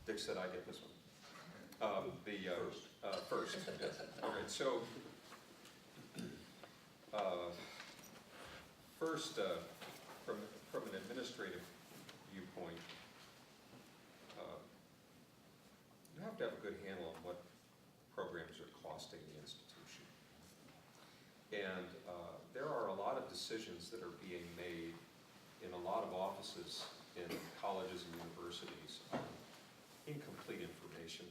Dick said I get this one. First. Yes. All right. So first, from an administrative viewpoint, you have to have a good handle on what programs are costing the institution. And there are a lot of decisions that are being made in a lot of offices in colleges and universities on incomplete information.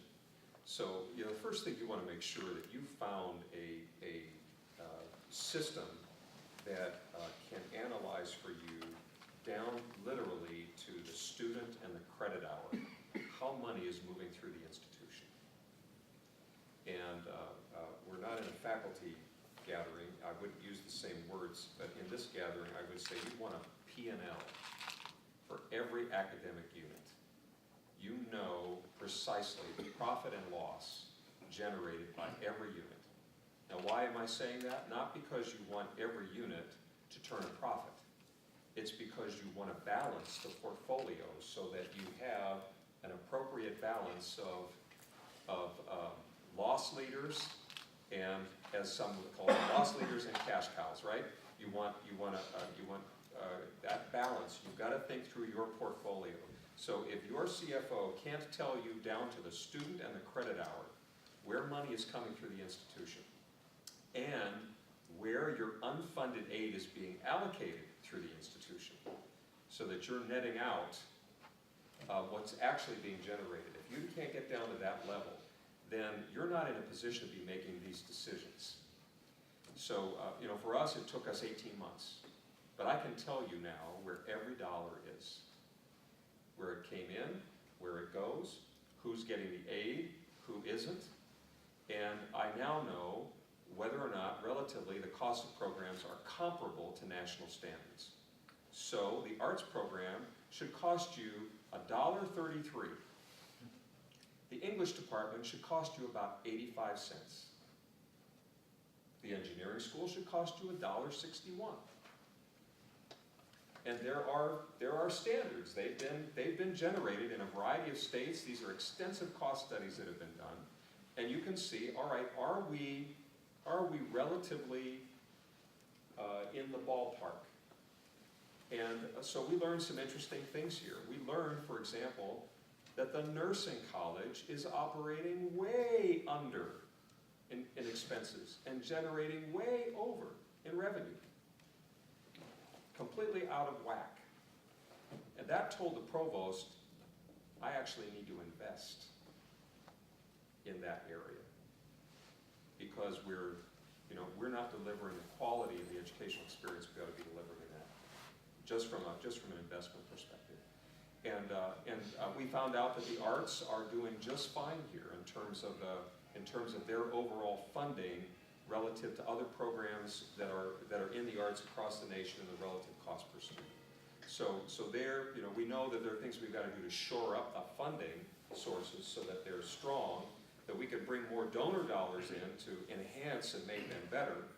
So, the first thing you want to make sure that you found a system that can analyze for you down literally to the student and the credit hour how money is moving through the institution. And we're not in a faculty gathering. I wouldn't use the same words, but in this gathering I would say you want a P&L for every academic unit. You know precisely the profit and loss generated by every unit. Now, why am I saying that? Not because you want every unit to turn a profit. It's because you want to balance the portfolio so that you have an appropriate balance of loss leaders and, as some would call it, loss leaders and cash cows, right? You want that balance. You've got to think through your portfolio. So if your CFO can't tell you down to the student and the credit hour where money is coming through the institution and where your unfunded aid is being allocated through the institution, so that you're netting out what's actually being generated. If you can't get down to that level, then you're not in a position to be making these decisions. So, for us, it took us 18 months. But I can tell you now where every dollar is, where it came in, where it goes, who's getting the aid, who isn't, and I now know whether or not, relatively, the cost of programs are comparable to national standards. So the arts program should cost you $1.33. The English department should cost you about 85 cents. The engineering school should cost you $1.61. And there are standards. They've been generated in a variety of states. These are extensive cost studies that have been done. And you can see, all right, are we relatively in the ballpark? And so we learned some interesting things here. We learned, for example, that the nursing college is operating way under in expenses and generating way over in revenue. Completely out of whack. And that told the provost, I actually need to invest in that area because we're not delivering the quality of the educational experience we ought to be delivering in that, just from an investment perspective. And we found out that the arts are doing just fine here in terms of their overall funding relative to other programs that are in the arts across the nation and the relative cost per student. So there, we know that there are things we've got to do to shore up the funding sources so that they're strong, that we could bring more donor dollars in to enhance and make them better.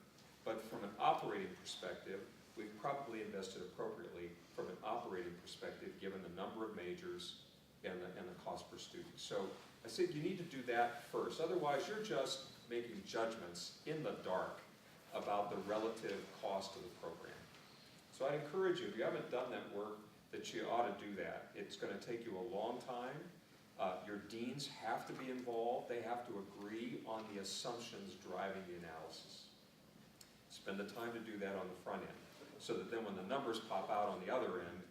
But from an operating perspective, we've probably invested appropriately from an operating perspective, given the number of majors and the cost per student. So I think you need to do that first. Otherwise, you're just making judgments in the dark about the relative cost of the program. So I'd encourage you, if you haven't done that work, that you ought to do that. It's going to take you a long time. Your deans have to be involved. They have to agree on the assumptions driving the analysis. Spend the time to do that on the front end, so that then when the numbers pop out on the other end,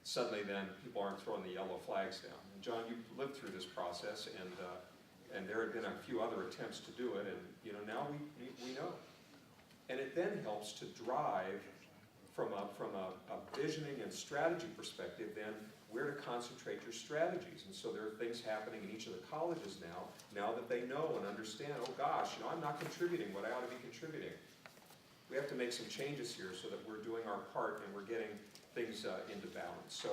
suddenly then people aren't throwing the yellow flags down. And John, you've lived through this process, and there have been a few other attempts to do it, and now we know. And it then helps to drive from a visioning and strategy perspective then where to concentrate your strategies. And so there are things happening in each of the colleges now that they know and understand, oh gosh, I'm not contributing what I ought to be contributing. We have to make some changes here so that we're doing our part and we're getting things into balance.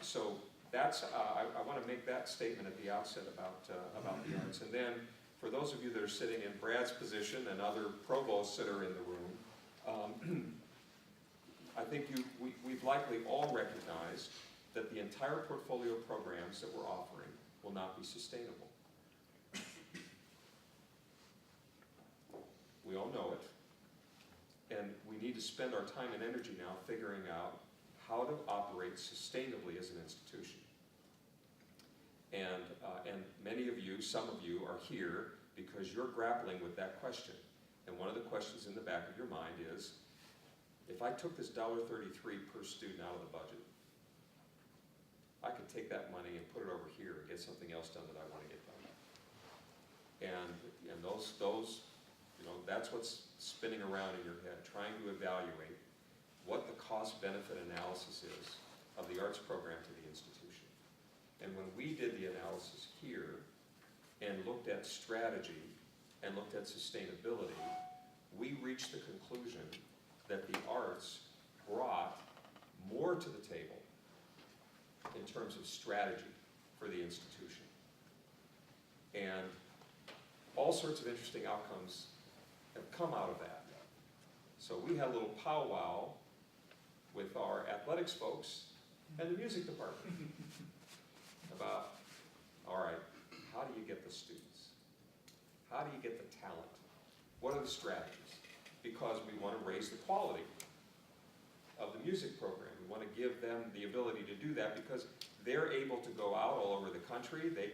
So that's I want to make that statement at the outset about the arts. And then for those of you that are sitting in Brad's position and other provosts that are in the room, I think we've likely all recognized that the entire portfolio of programs that we're offering will will not be sustainable. We all know it. And we need to spend our time and energy now figuring out how to operate sustainably as an institution. And many of you, some of you, are here because you're grappling with that question. And one of the questions in the back of your mind is, if I took this $1.33 per student out of the budget, I could take that money and put it over here and get something else done that I want to get done. And those that's what's spinning around in your head, trying to evaluate what the cost-benefit analysis is of the arts program to the institution. And when we did the analysis here and looked at strategy and looked at sustainability, we reached the conclusion that the arts brought more to the table in terms of strategy for the institution. And all sorts of interesting outcomes have come out of that. So we had a little powwow with our athletics folks and the music department about, all right, how do you get the students? How do you get the talent? What are the strategies? Because we want to raise the quality of the music program. We want to give them the ability to do that because they're able to go out all over the country. They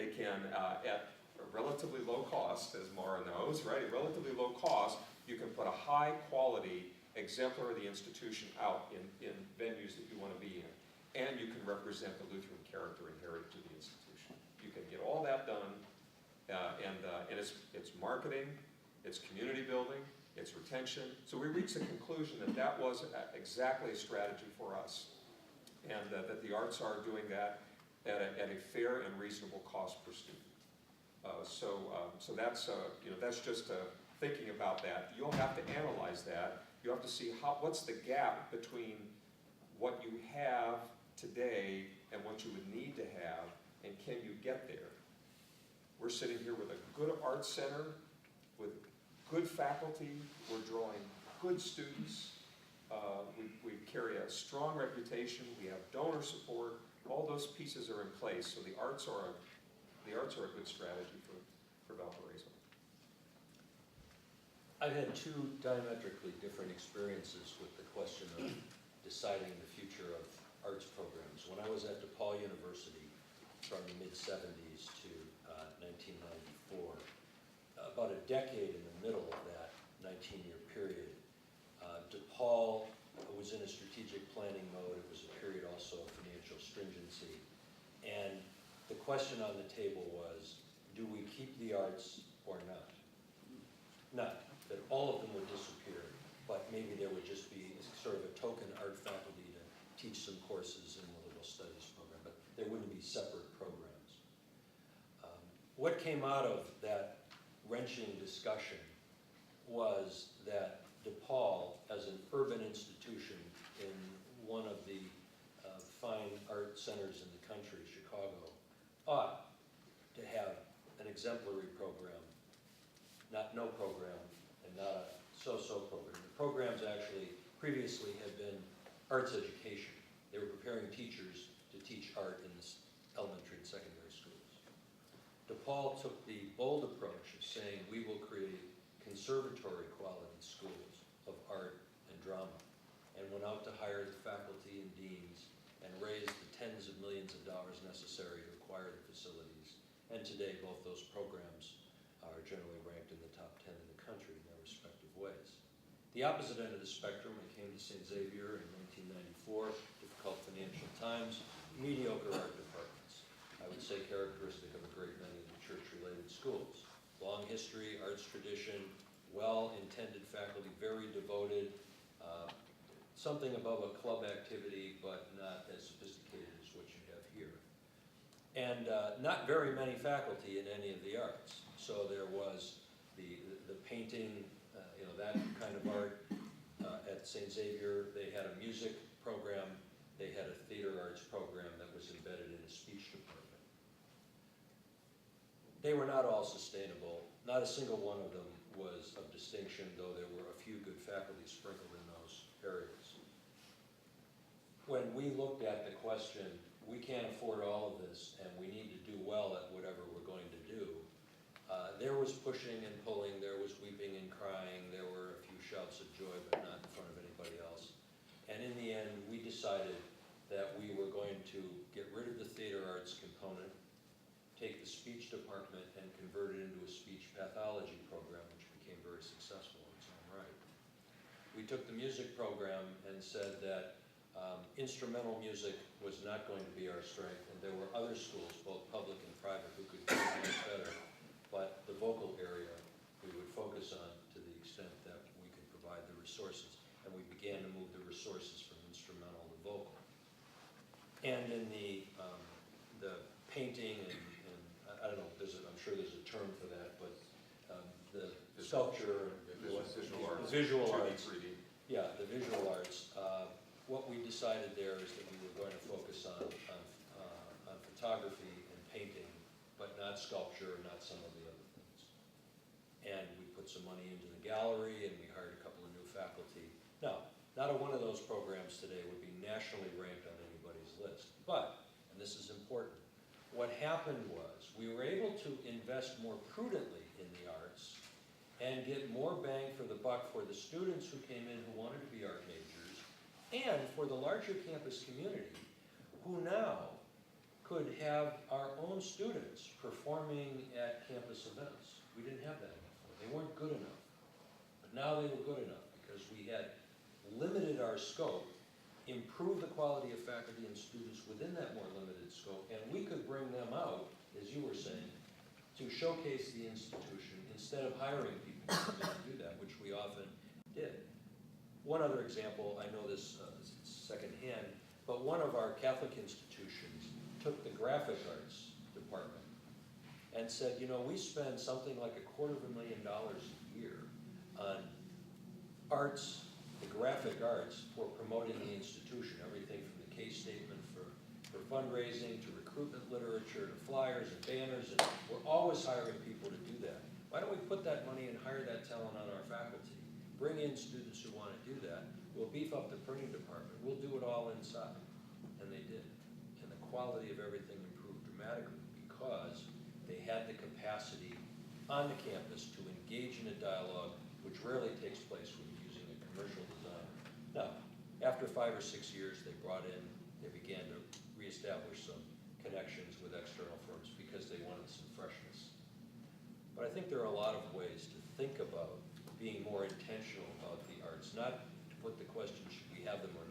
can at a relatively low cost, as Mara knows, right? At relatively low cost, you can put a high quality exemplar of the institution out in venues that you want to be in. And you can represent the Lutheran character and heritage of the institution. You can get all that done, and it's marketing, it's community building, it's retention. So we reached the conclusion that that was exactly a strategy for us, and that the arts are doing that at a fair and reasonable cost per student. So that's just thinking about that. You'll have to analyze that. You have to see what's the gap between what you have today and what you would need to have, and can you get there? We're sitting here with a good arts center, with good faculty. We're drawing good students. We carry a strong reputation. We have donor support. All those pieces are in place. So the arts are a good strategy for Valparaiso. I've had two diametrically different experiences with the question of deciding the future of arts programs. When I was at DePaul University from the mid-70s to 1994, about a decade in the middle of that 19-year period, DePaul was in a strategic planning mode. It was a period also of financial stringency. And the question on the table was, do we keep the arts or not? Not that all of them would disappear, but maybe there would just be sort of a token art faculty to teach some courses in the liberal studies program, but there wouldn't be separate programs. What came out of that wrenching discussion was that DePaul, as an urban institution in one of the fine art centers in the country, Chicago, ought to have an exemplary program, not no program, and not a so-so program. The programs actually previously had been arts education. They were preparing teachers to teach art in the elementary and secondary schools. DePaul took the bold approach of saying, we will create conservatory quality schools of art and drama, and went out to hire the faculty and deans and raise the tens of millions of dollars necessary to acquire the facilities. And today, both those programs are generally ranked in the top 10 in the country in their respective ways. The opposite end of the spectrum, I came to St. Xavier in 1994, difficult financial times, mediocre art departments. I would say characteristic of a great many of the church-related schools. Long history, arts tradition, well-intended faculty, very devoted, something above a club activity, but not as sophisticated as what you have here. And not very many faculty in any of the arts. So there was the painting, that kind of art at St. Xavier. They had a music program. They had a theater arts program that was embedded in a speech department. They were not all sustainable. Not a single one of them was of distinction, though there were a few good faculty sprinkled in those areas. When we looked at the question, we can't afford all of this, and we need to do was pushing and pulling, there was weeping and crying, there were a few shouts of joy, but not in front of anybody else. And in the end, we decided that we were going to get rid of the theater arts component, take the speech department and convert it into a speech pathology program, which became very successful in its own right. We took the music program and said that instrumental music was not going to be our strength, and there were other schools, both public and private, who could do it much better. But the vocal area we would focus on to the extent that we could provide the resources. And we began to move the resources from instrumental to vocal. And in the painting and I don't know, I'm sure there's a term for that, but the sculpture, visual arts, 3D. yeah, the visual arts. What we decided there is that we were going to focus on photography and painting, but not sculpture, not some of the other things. And we put some money into the gallery, and we hired a couple of new faculty. Now, not a one of those programs today would be nationally ranked on anybody's list, but, and this is important, what happened was we were able to invest more prudently in the arts and get more bang for the buck for the students who came in who wanted to be art majors, and for the larger campus community, who now could have our own students performing at campus events. We didn't have that before. They weren't good enough. But now they were good enough because we had limited our scope, improved the quality of faculty and students within that more limited scope, and we could bring them out, as you were saying, to showcase the institution instead of hiring people to do that, which we often did. One other example, I know this secondhand, but one of our Catholic institutions took the graphic arts department and said, you know, we spend something like $250,000 a year on arts, the graphic arts, for promoting the institution, everything from the case statement for fundraising to recruitment literature to flyers and banners, and we're always hiring people to do that. Why don't we put that money and hire that talent on our faculty? Bring in students who want to do that. We'll beef up the printing department. We'll do it all inside. And they did. And the quality of everything improved dramatically because they had the capacity on the campus to engage in a dialogue which rarely takes place when you're using a commercial designer. Now, after 5 or 6 years, they began to reestablish some connections with external firms because they wanted some freshness. But I think there are a lot of ways to think about being more intentional about the arts, not to put the question, should we have them or